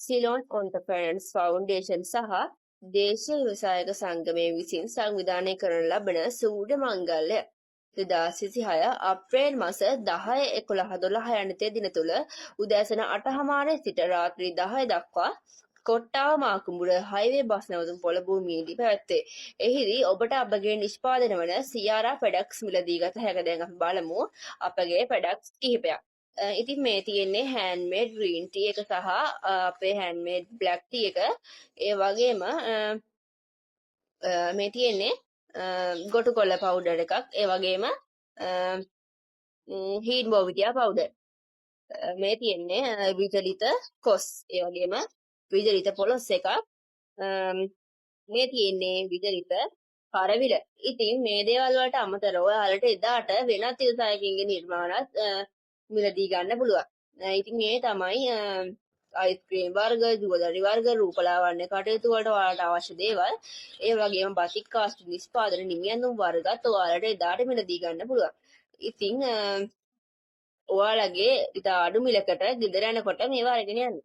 Ceylon ඔන්ටර්ප්‍රනර්ස් foundation සහ දේශීය ව්‍යවසායක සංගමය විසින් සංවිධානය කරන ලබන සූර්ය මංගල්‍ය 2026 අප්‍රේල් මාස 10, 11, 12 යන දින තුල උදෑසන 8:00 සිට රාත්‍රී 10 දක්වා කොට්ටාව මාකුඹුර හයිවේ බස් නැවතුම් පොළ භූමියේදී පැවැත්වේ. එහිදී ඔබට අපගේ නිෂ්පාදන වන සියාරා පැඩක්ස් මිලදී ගත හැක. දැන් අපි බලමු අපගේ පැඩක්ස් කිහිපයක්. ඉතින් මේ තියෙන්නේ හෑන්ඩ්මේඩ් ග්‍රීන් ටී එක සහ අපේ හෑන්ඩ්මේඩ් බ්ලැක් ටී එක. ඒ වගේම මේ තියෙන්නේ ගොටු කොළ පවුඩර් එකක්. ඒ වගේම හීන් බෝවිටියා පවුඩර්. මේ තියෙන්නේ විචලිත කොස්. ඒ වගේම විචලිත පොලොස් එකක්. මේ තියෙන්නේ විචලිත කරවිල. ඉතින් මේ දේවල් වලට අමතරව ඔයාලට එදාට වෙනත් ඉලසායකින්ගේ නිර්මාණත් මිලදී ගන්න පුළුවන්. ඉතින් මේ තමයි අයිස්ක්‍රීම් වර්ග, ජුවලරි වර්ග, රූපලාවන්‍ය කටයුතු වලට ඔයාලට අවශ්‍ය දේවල්. ඒ වගේම බතික් කාස්ට් නිෂ්පාදන නිමියඳුම් වර්ගත් ඔයාලට එදාට මිලදී ගන්න පුළුවන්. ඉතින් ඔයාලගේ ඉතා අඩු මිලකට ගෙදර යනකොට මේවා අරගෙන යන්න.